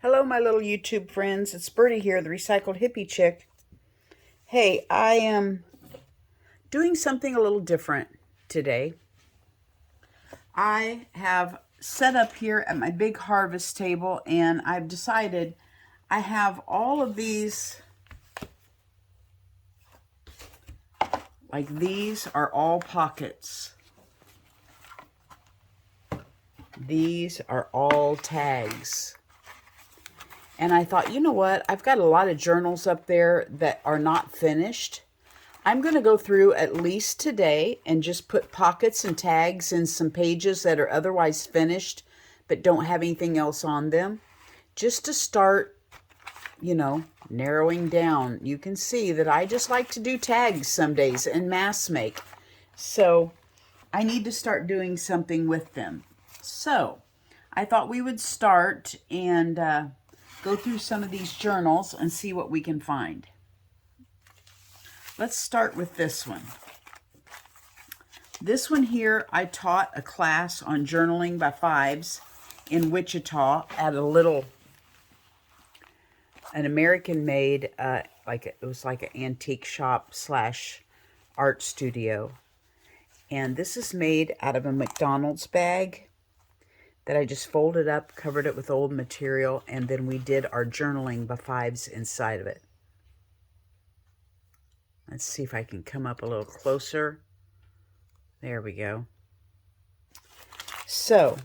Hello, my little YouTube friends. It's Bertie here, the Recycled Hippie Chick. Hey, I am doing something a little different today. I have set up here at my big harvest table, and I've decided I have all of these, like these are all pockets. These are all tags. And I thought, you know what? I've got a lot of journals up there that are not finished. I'm going to go through at least today and just put pockets and tags in some pages that are otherwise finished but don't have anything else on them. Just to start, narrowing down. You can see that I just like to do tags some days and mass make. So I need to start doing something with them. So I thought we would start and go through some of these journals and see what we can find. Let's start with this one. This one here, I taught a class on journaling by fives in Wichita at an American-made, it was like an antique shop / art studio. And this is made out of a McDonald's bag that I just folded up, covered it with old material, and then we did our journaling by fives inside of it. Let's see if I can come up a little closer. There we go. So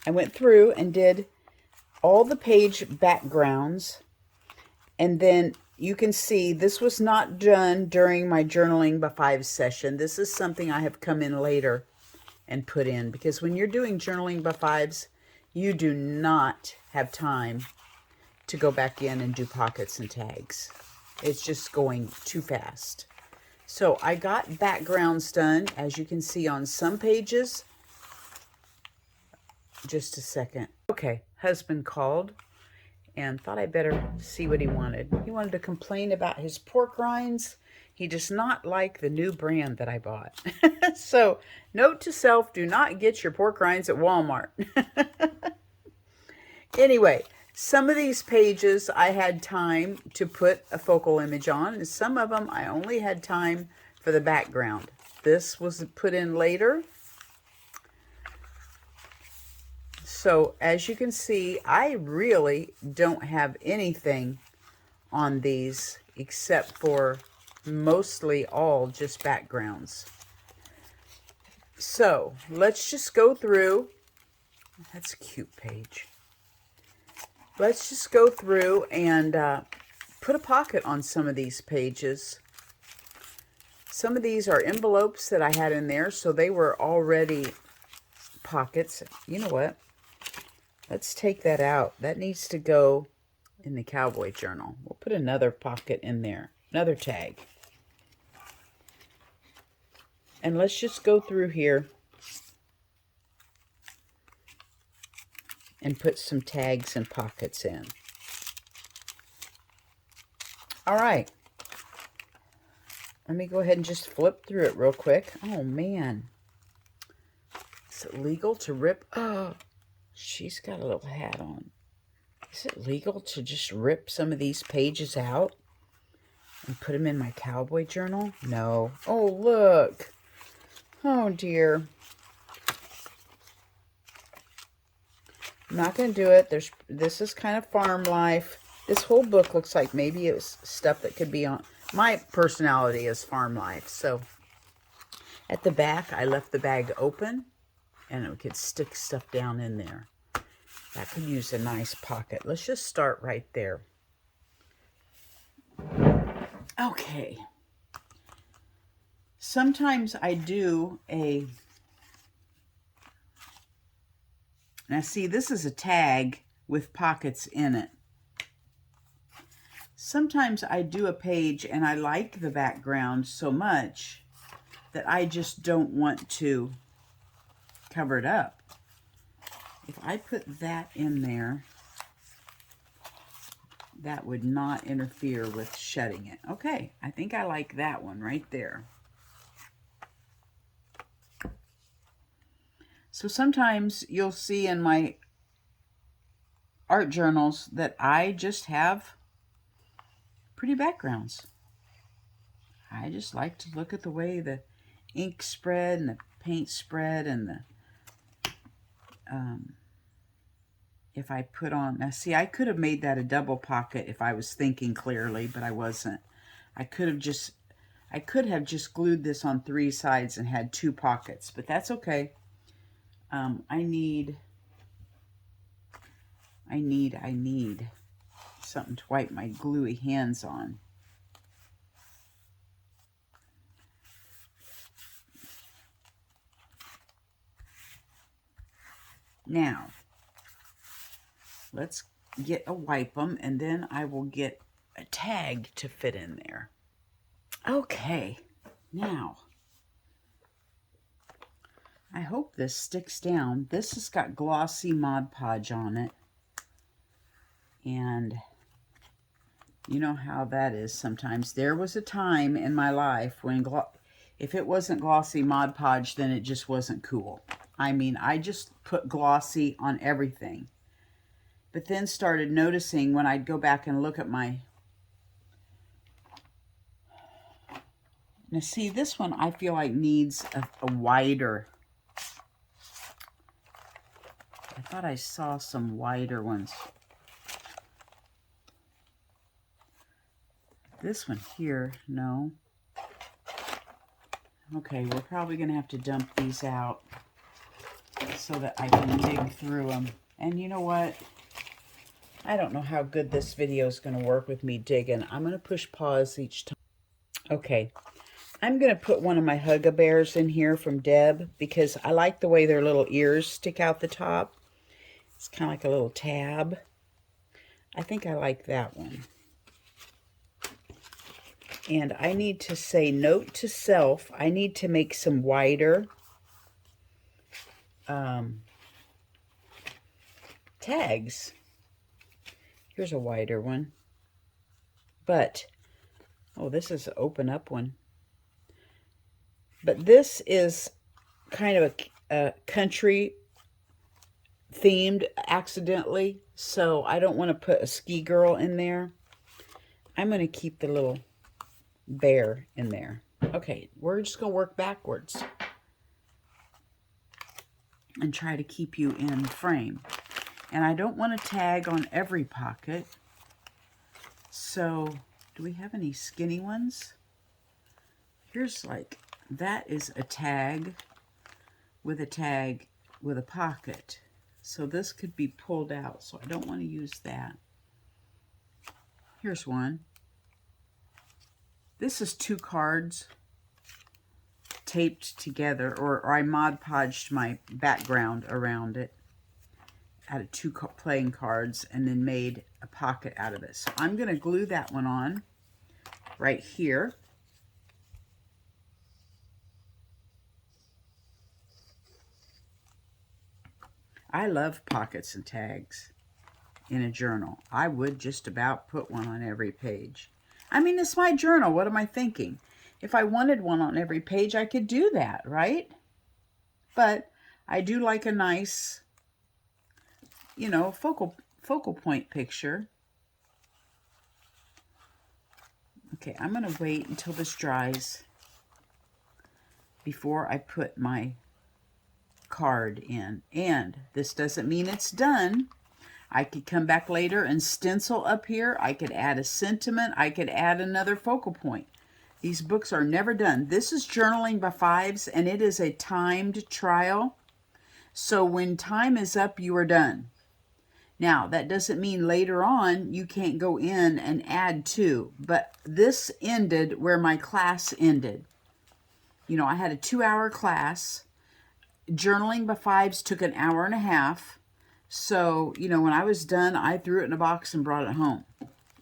I went through and did all the page backgrounds, and then you can see this was not done during my journaling by fives session. This is something I have come in later and put in, because when you're doing journaling by fives, you do not have time to go back in and do pockets and tags. It's just going too fast. So I got backgrounds done, as you can see on some pages. Just a second. Okay, husband called and thought I better see what he wanted. He wanted to complain about his pork rinds. He does not like the new brand that I bought. So, note to self, do not get your pork rinds at Walmart. Anyway, some of these pages I had time to put a focal image on, and some of them I only had time for the background. This was put in later. So, as you can see, I really don't have anything on these except for mostly all just backgrounds. So let's just go through. That's a cute page. Let's just go through and put a pocket on some of these pages. Some of these are envelopes that I had in there, so they were already pockets. You know what? Let's take that out. That needs to go in the cowboy journal. We'll put another pocket in there, another tag. And let's just go through here and put some tags and pockets in. All right. Let me go ahead and just flip through it real quick. Oh, man. Is it legal to rip? Oh, she's got a little hat on. Is it legal to just rip some of these pages out and put them in my cowboy journal? No. Oh, look. Oh, dear. I'm not going to do it. This is kind of farm life. This whole book looks like maybe it was stuff that could be on. My personality is farm life. So at the back, I left the bag open, and it could stick stuff down in there. That could use a nice pocket. Let's just start right there. Okay. Sometimes I do now see, this is a tag with pockets in it. Sometimes I do a page and I like the background so much that I just don't want to cover it up. If I put that in there, that would not interfere with shutting it. Okay, I think I like that one right there. So sometimes you'll see in my art journals that I just have pretty backgrounds. I just like to look at the way the ink spread and the paint spread and the if I put on, now see, I could have made that a double pocket if I was thinking clearly, but I wasn't. I could have just glued this on 3 sides and had 2 pockets, but that's okay. I need something to wipe my gluey hands on. Now, let's get a wipe 'em, and then I will get a tag to fit in there. Okay, now, I hope this sticks down. This has got glossy Mod Podge on it, and you know how that is sometimes. There was a time in my life when if it wasn't glossy Mod Podge, then it just wasn't cool. I mean, I just put glossy on everything. But then started noticing when I'd go back and look at my... Now see, this one I feel like needs a wider... I thought I saw some wider ones. This one here, no. Okay, we're probably going to have to dump these out so that I can dig through them. And you know what? I don't know how good this video is going to work with me digging. I'm going to push pause each time. Okay, I'm going to put one of my Hug-A-Bears in here from Deb because I like the way their little ears stick out the top. It's kind of like a little tab. I think I like that one. And I need to say, note to self, I need to make some wider tags. Here's a wider one. But, oh, this is an open up one. But this is kind of a country themed accidentally, so I don't want to put a ski girl in there. I'm going to keep the little bear in there. Okay, we're just going to work backwards and try to keep you in frame. And I don't want to tag on every pocket. So, do we have any skinny ones? Here's like, that is a tag with a pocket. So this could be pulled out, so I don't want to use that. Here's one. This is 2 cards taped together, or I Mod Podged my background around it out of 2 playing cards and then made a pocket out of it. So I'm going to glue that one on right here. I love pockets and tags in a journal. I would just about put one on every page. I mean, it's my journal. What am I thinking? If I wanted one on every page, I could do that, right? But I do like a nice, you know, focal point picture. Okay, I'm going to wait until this dries before I put my card in. And this doesn't mean it's done. I could come back later and stencil up here. I could add a sentiment. I could add another focal point. These books are never done. This is Journaling by Fives, and it is a timed trial. So when time is up, you are done. Now, that doesn't mean later on you can't go in and add to, but this ended where my class ended. You know, I had a 2-hour class. Journaling by Fives took an hour and a half. So, you know, when I was done, I threw it in a box and brought it home.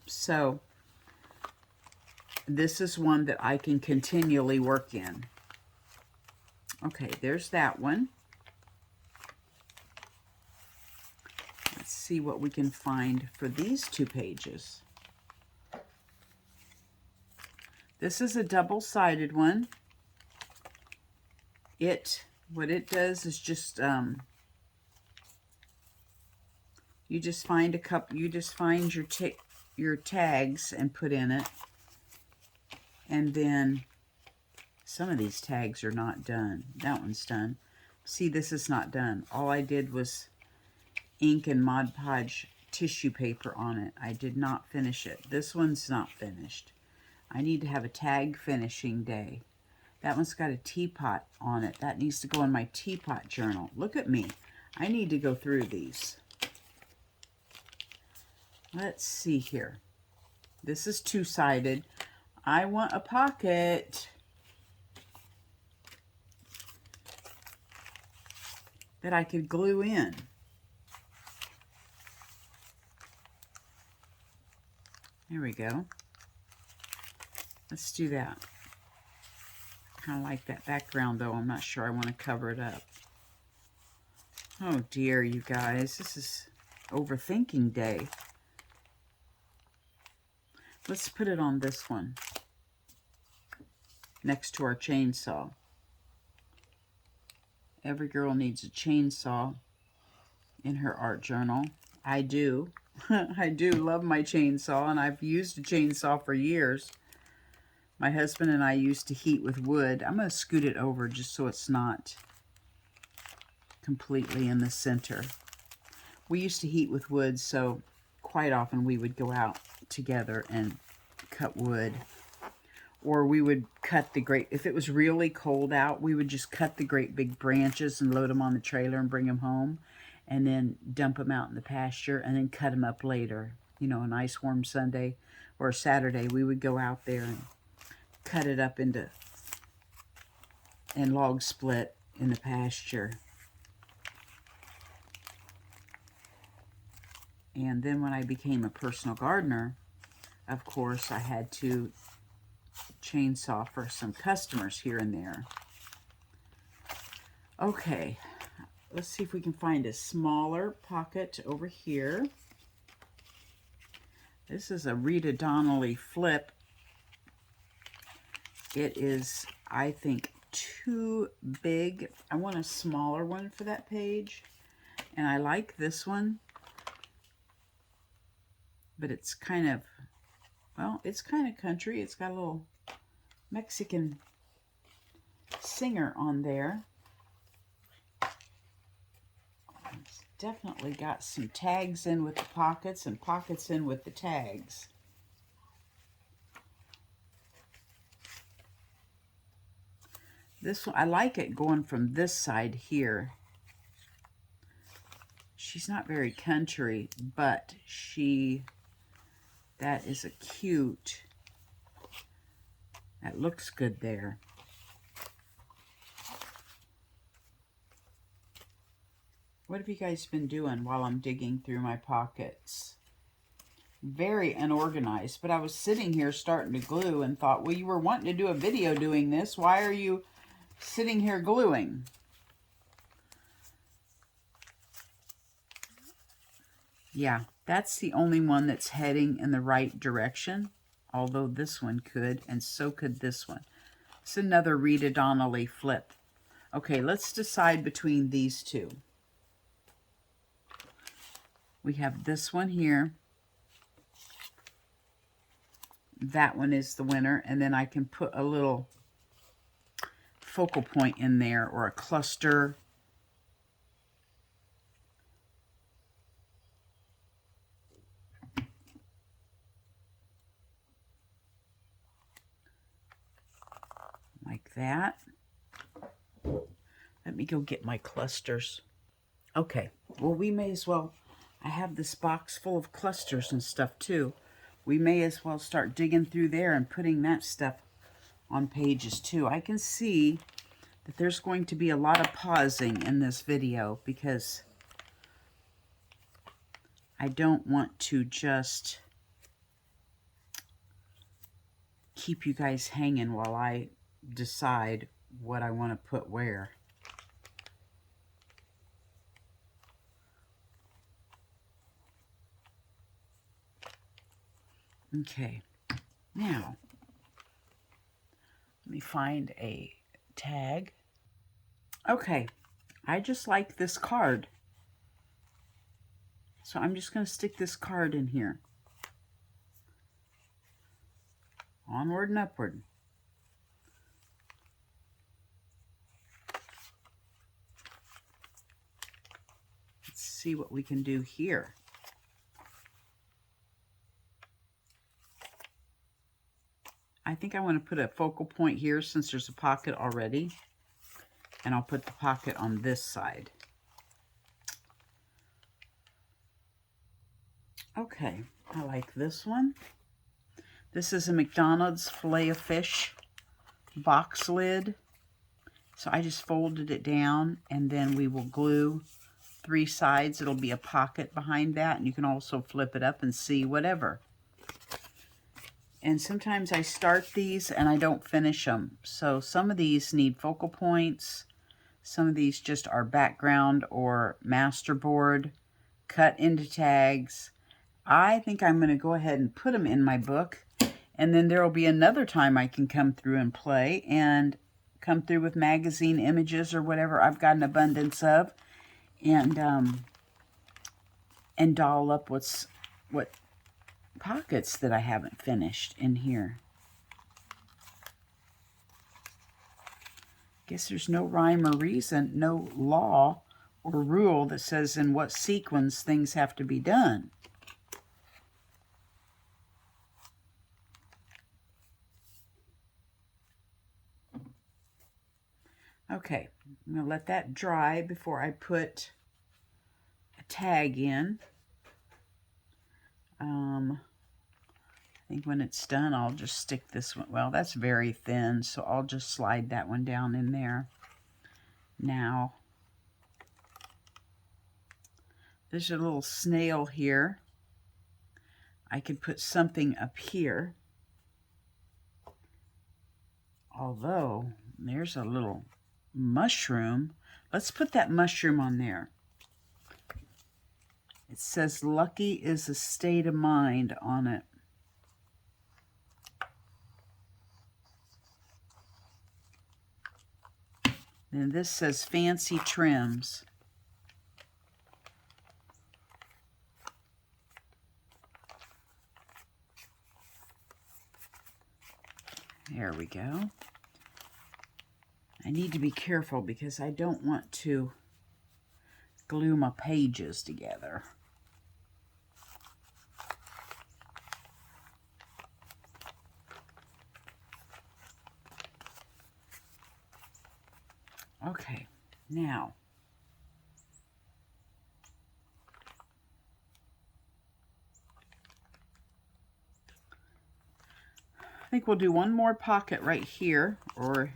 So, this is one that I can continually work in. Okay, there's that one. Let's see what we can find for these 2 pages. This is a double-sided one. What it does is just You just find a couple, you just find your tags and put in it. And then some of these tags are not done. That one's done. See, this is not done. All I did was ink and Mod Podge tissue paper on it. I did not finish it. This one's not finished. I need to have a tag finishing day. That one's got a teapot on it. That needs to go in my teapot journal. Look at me. I need to go through these. Let's see here. This is two-sided. I want a pocket that I could glue in. There we go. Let's do that. Kind of like that background, though. I'm not sure I want to cover it up. Oh dear, you guys. This is overthinking day. Let's put it on this one. Next to our chainsaw. Every girl needs a chainsaw in her art journal. I do. I do love my chainsaw, and I've used a chainsaw for years. My husband and I used to heat with wood. I'm going to scoot it over just so it's not completely in the center. We used to heat with wood, so quite often we would go out together and cut wood. Or we would cut if it was really cold out, we would just cut the great big branches and load them on the trailer and bring them home. And then dump them out in the pasture and then cut them up later. You know, a nice warm Sunday or Saturday, we would go out there and cut it up and log split in the pasture. And then when I became a personal gardener, of course, I had to chainsaw for some customers here and there. Okay, let's see if we can find a smaller pocket over here. This is a Rita Donnelly flip. It is, I think, too big. I want a smaller one for that page. And I like this one. But it's kind of, well, it's kind of country. It's got a little Mexican singer on there. It's definitely got some tags in with the pockets and pockets in with the tags. This one, I like it going from this side here. She's not very country, but that is a cute, that looks good there. What have you guys been doing while I'm digging through my pockets? Very unorganized, but I was sitting here starting to glue and thought, well, you were wanting to do a video doing this. Why are you sitting here gluing? Yeah, that's the only one that's heading in the right direction, although this one could, and so could this one. It's another Rita Donnelly flip. Okay, let's decide between these two. We have this one here. That one is the winner, and then I can put a little focal point in there or a cluster. Like that. Let me go get my clusters. Okay, well, we may as well, I have this box full of clusters and stuff too. We may as well start digging through there and putting that stuff on pages too. I can see that there's going to be a lot of pausing in this video because I don't want to just keep you guys hanging while I decide what I want to put where. Okay, now let me find a tag. Okay, I just like this card. So I'm just going to stick this card in here. Onward and upward. Let's see what we can do here. I think I want to put a focal point here since there's a pocket already. And I'll put the pocket on this side. Okay, I like this one. This is a McDonald's Filet-O-Fish box lid. So I just folded it down, and then we will glue 3 sides. It'll be a pocket behind that, and you can also flip it up and see whatever. And sometimes I start these and I don't finish them. So some of these need focal points. Some of these just are background or masterboard, cut into tags. I think I'm going to go ahead and put them in my book. And then there will be another time I can come through and play and come through with magazine images or whatever I've got an abundance of. And doll up what pockets that I haven't finished in here. Guess there's no rhyme or reason, no law or rule that says in what sequence things have to be done. Okay, I'm going to let that dry before I put a tag in. I think when it's done, I'll just stick this one. Well, that's very thin, so I'll just slide that one down in there. Now, there's a little snail here. I could put something up here. Although, there's a little mushroom. Let's put that mushroom on there. It says lucky is a state of mind on it. Then this says fancy trims. There we go. I need to be careful because I don't want to glue my pages together. Okay, now I think we'll do one more pocket right here or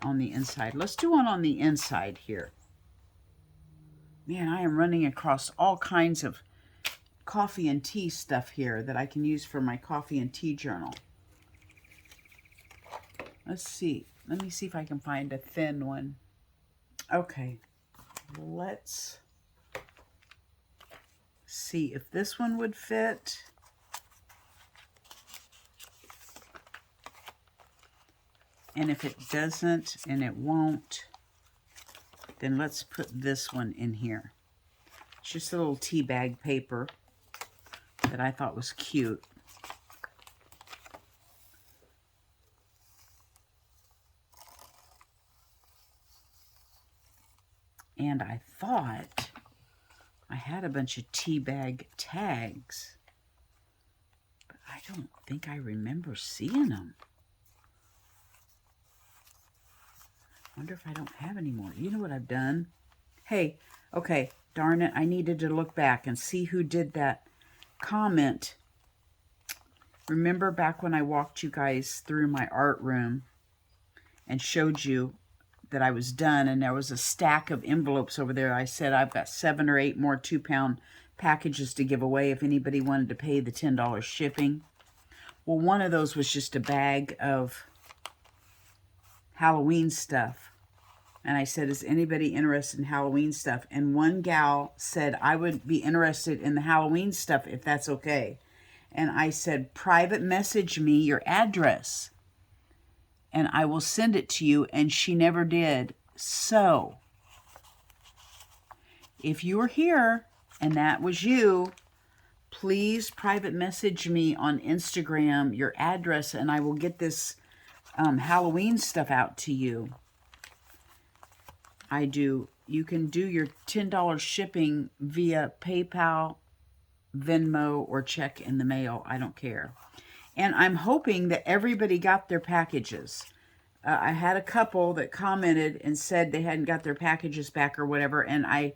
on the inside. Let's do one on the inside here. Man, I am running across all kinds of coffee and tea stuff here that I can use for my coffee and tea journal. Let's see. Let me see if I can find a thin one. Okay, let's see if this one would fit. And if it doesn't, and it won't, then let's put this one in here. It's just a little tea bag paper that I thought was cute. And I thought I had a bunch of tea bag tags, but I don't think I remember seeing them. I wonder if I don't have any more. You know what I've done? Hey, okay, darn it, I needed to look back and see who did that comment. Remember back when I walked you guys through my art room and showed you that I was done, and there was a stack of envelopes over there. I said I've got 7 or 8 more 2-pound packages to give away if anybody wanted to pay the $10 shipping. Well, one of those was just a bag of Halloween stuff. And I said, is anybody interested in Halloween stuff? And one gal said, I would be interested in the Halloween stuff if that's okay. And I said, private message me your address and I will send it to you. And she never did. So If you were here and that was you, please private message me on Instagram your address and I will get this Halloween stuff out to you. You can do your $10 shipping via PayPal, Venmo, or check in the mail. I don't care. And I'm hoping that everybody got their packages. I had a couple that commented and said they hadn't got their packages back or whatever, and I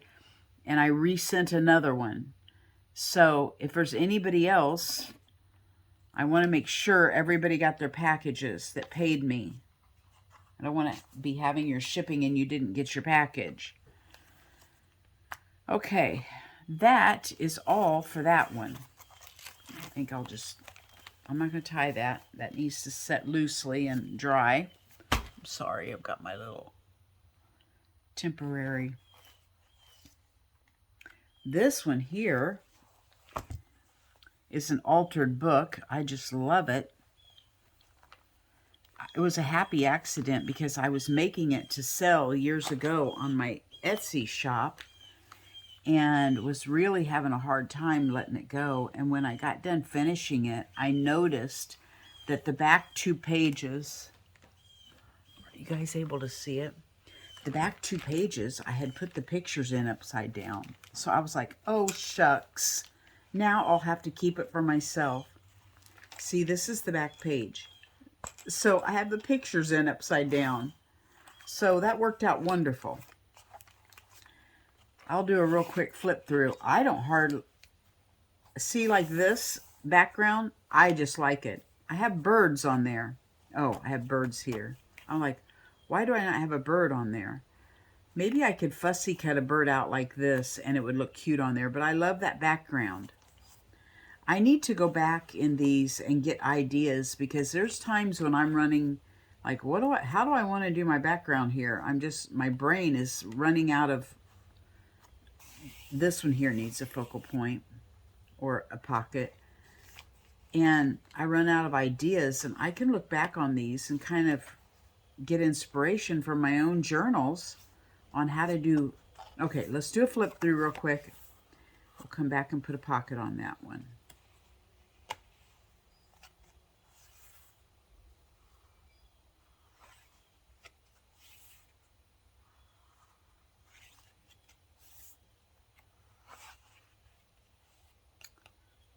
resent another one. So if there's anybody else, I want to make sure everybody got their packages that paid me. I don't want to be having your shipping and you didn't get your package. Okay, that is all for that one. I think I'm not going to tie that. That needs to set loosely and dry. I'm sorry, I've got my little temporary. This one here is an altered book. I just love it. It was a happy accident because I was making it to sell years ago on my Etsy shop and was really having a hard time letting it go. And when I got done finishing it, I noticed that the back 2 pages, are you guys able to see it? The back 2 pages, I had put the pictures in upside down. So I was like, oh, shucks. Now I'll have to keep it for myself. See, this is the back page. So I have the pictures in upside down. So that worked out wonderful. I'll do a real quick flip through. I don't hardly see like this background. I just like it. I have birds on there. Oh, I have birds here. I'm like, why do I not have a bird on there? Maybe I could fussy cut a bird out like this and it would look cute on there, but I love that background. I need to go back in these and get ideas because there's times when I'm running like, how do I want to do my background here? My brain is running out of, this one here needs a focal point or a pocket. And I run out of ideas and I can look back on these and kind of get inspiration from my own journals on how to do. Okay, let's do a flip through real quick. I'll come back and put a pocket on that one.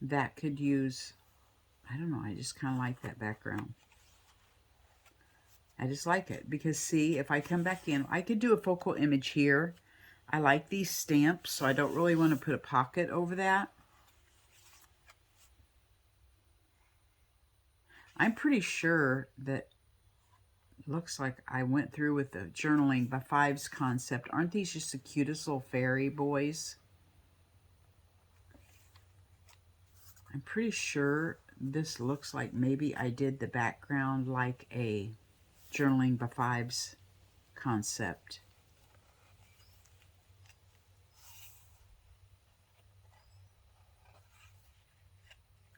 That could use, I don't know, I just kind of like that background. I just like it because see, if I come back in, I could do a focal image here. I like these stamps, so I don't really want to put a pocket over that. I'm pretty sure that looks like I went through with the journaling by Fives concept. Aren't these just the cutest little fairy boys? I'm pretty sure this looks like maybe I did the background like a journaling by Fives concept.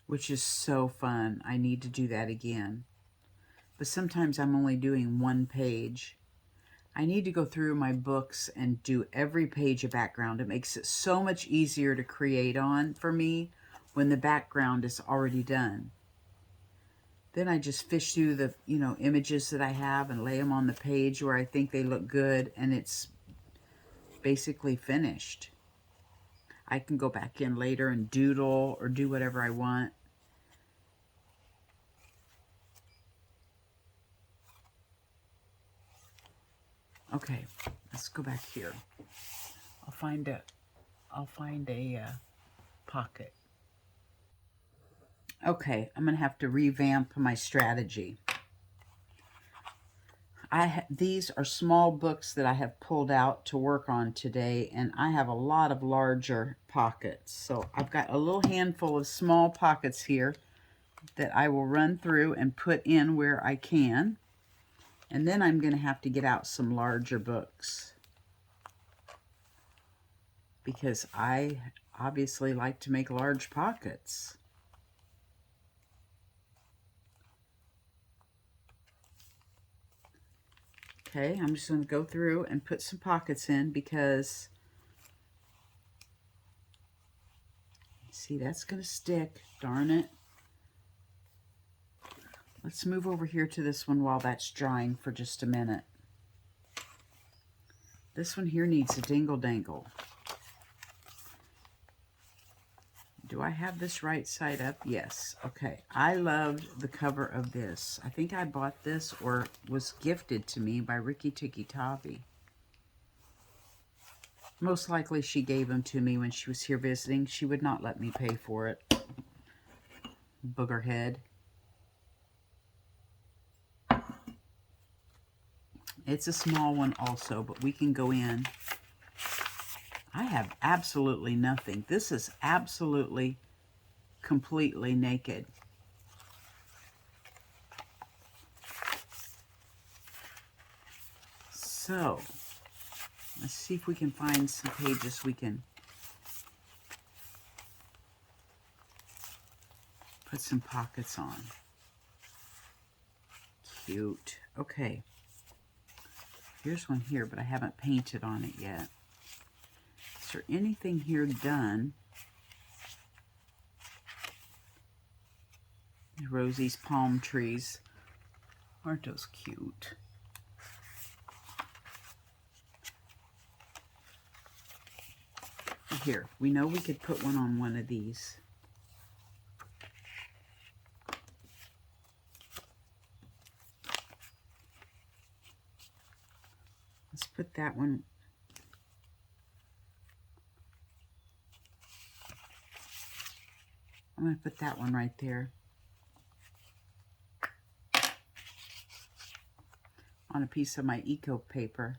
Which is so fun. I need to do that again. But sometimes I'm only doing 1 page. I need to go through my books and do every page a background. It makes it so much easier to create on for me when the background is already done. Then I just fish through the, images that I have and lay them on the page where I think they look good and it's basically finished. I can go back in later and doodle or do whatever I want. Okay, let's go back here. I'll find a pocket. Okay, I'm going to have to revamp my strategy. These are small books that I have pulled out to work on today, and I have a lot of larger pockets. So I've got a little handful of small pockets here that I will run through and put in where I can. And then I'm going to have to get out some larger books because I obviously like to make large pockets. Okay, I'm just going to go through and put some pockets in because See, that's going to stick. Darn it. Let's move over here to this one while that's drying for just a minute. This one here needs a dingle-dangle. Do I have this right side up? Yes. Okay. I loved the cover of this. I think I bought this or was gifted to me by Ricky Tikki Tavi. Most likely she gave them to me when she was here visiting. She would not let me pay for it. Boogerhead. It's a small one also, but we can go in. I have absolutely nothing. This is absolutely, completely naked. So, let's see if we can find some pages we can put some pockets on. Cute. Okay. Here's one here, but I haven't painted on it yet. Is there anything here done? Rosie's palm trees. Aren't those cute? Here, we know we could put one on one of these. Let's put that one. I'm going to put that one right there. On a piece of my eco paper.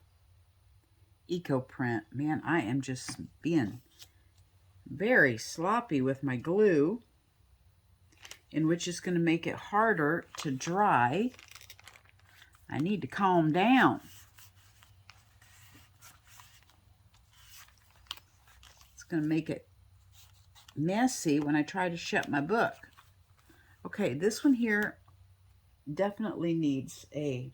Eco print. Man, I am just being very sloppy with my glue, in which is going to make it harder to dry. I need to calm down. It's going to make it messy when I try to shut my book. Okay, this one here definitely needs a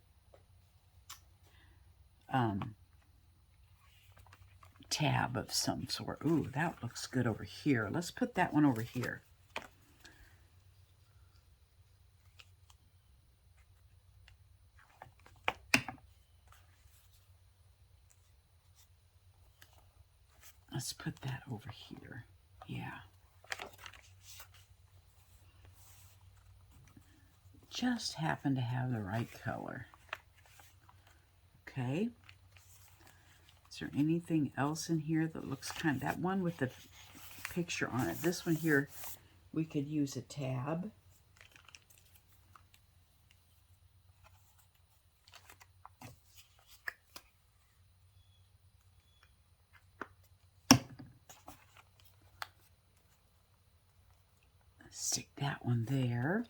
tab of some sort. Ooh, that looks good over here. Let's put that one over here. Let's put that over here. Yeah. Just happen to have the right color. Okay. Is there anything else in here that looks kind of, that one with the picture on it? This one here, we could use a tab. Stick that one there.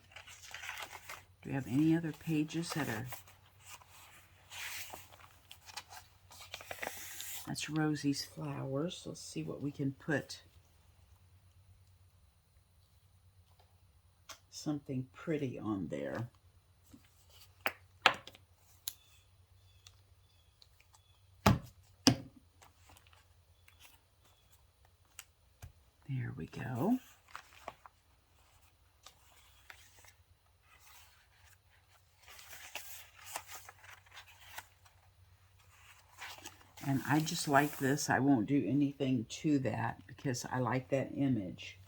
Do we have any other pages that are... That's Rosie's flowers. Let's see what we can put. Something pretty on there. There we go. And I just like this. I won't do anything to that because I like that image.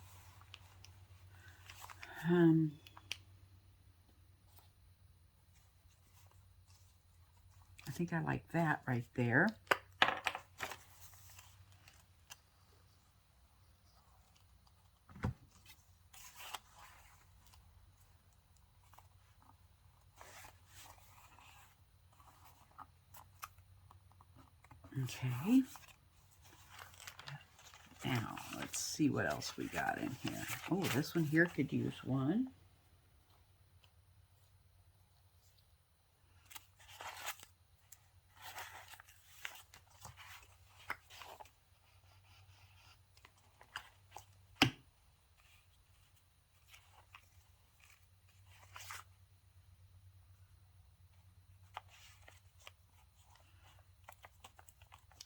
I think I like that right there. Okay. Now, let's see what else we got in here. Oh, this one here could use one.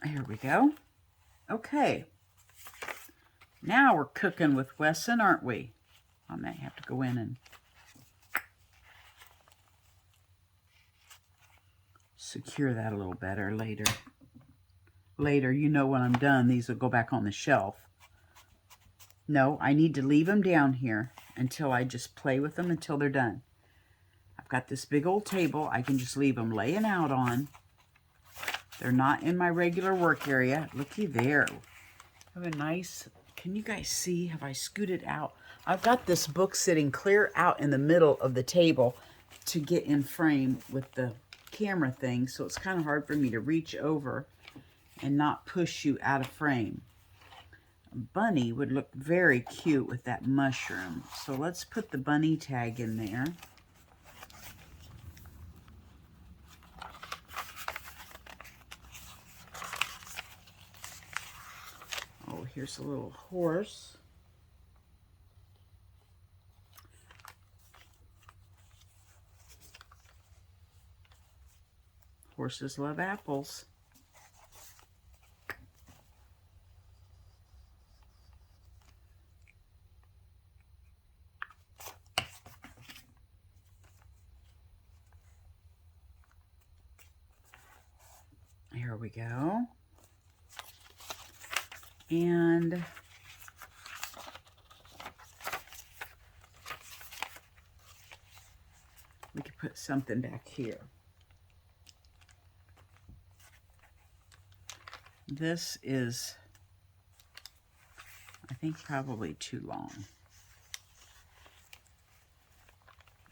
Here we go. Okay. Now we're cooking with Wesson, aren't we? I may have to go in and secure that a little better later. Later, you know, when I'm done, these will go back on the shelf. No, I need to leave them down here until I just play with them until they're done. I've got this big old table I can just leave them laying out on. They're not in my regular work area. Looky there. I have a nice, can you guys see? Have I scooted out? I've got this book sitting clear out in the middle of the table to get in frame with the camera thing, so it's kind of hard for me to reach over and not push you out of frame. A bunny would look very cute with that mushroom. So let's put the bunny tag in there. Oh, here's a little horse. Horses love apples. Here we go. And we could put something back here. This is, I think, probably too long.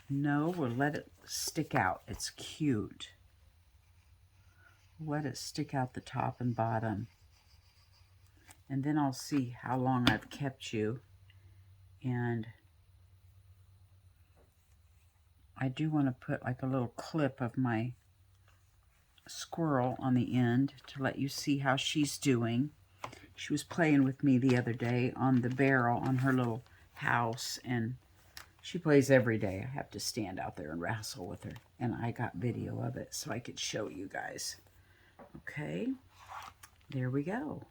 No, we'll let it stick out. It's cute. Let it stick out the top and bottom. And then I'll see how long I've kept you. And I do want to put like a little clip of my squirrel on the end to let you see how she's doing. She was playing with me the other day on the barrel on her little house, and she plays every day. I have to stand out there and wrestle with her, and I got video of it so I could show you guys. Okay, there we go.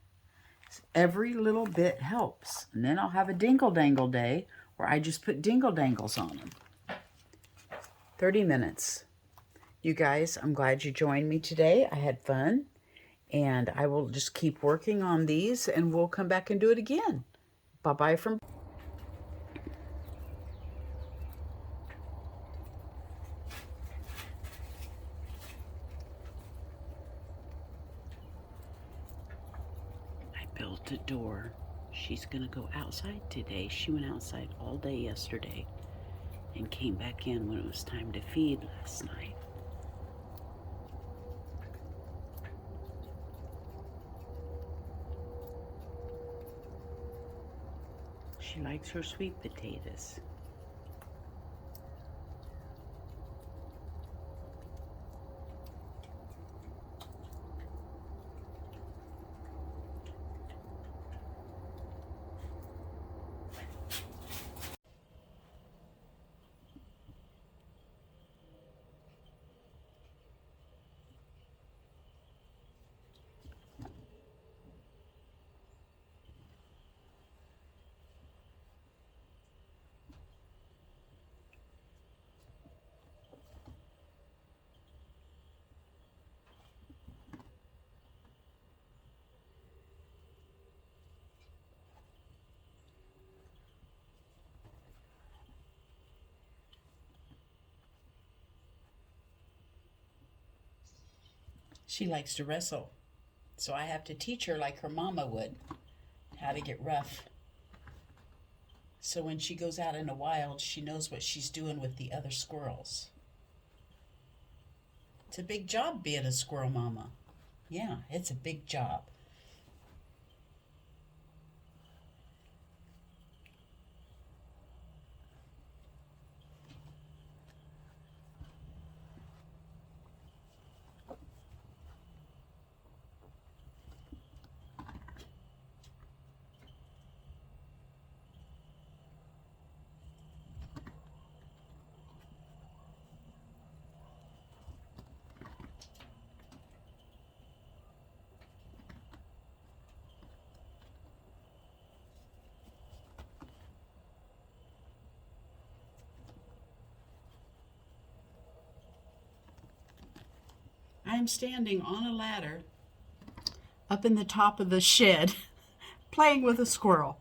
Every little bit helps. And then I'll have a dingle dangle day where I just put dingle dangles on them. 30 minutes. You guys, I'm glad you joined me today. I had fun. And I will just keep working on these and we'll come back and do it again. Bye-bye from... built a door. She's gonna go outside today. She went outside all day yesterday and came back in when it was time to feed last night. She likes her sweet potatoes. She likes to wrestle, so I have to teach her like her mama would, how to get rough. So when she goes out in the wild, she knows what she's doing with the other squirrels. It's a big job being a squirrel mama. Yeah, it's a big job. I'm standing on a ladder up in the top of the shed playing with a squirrel.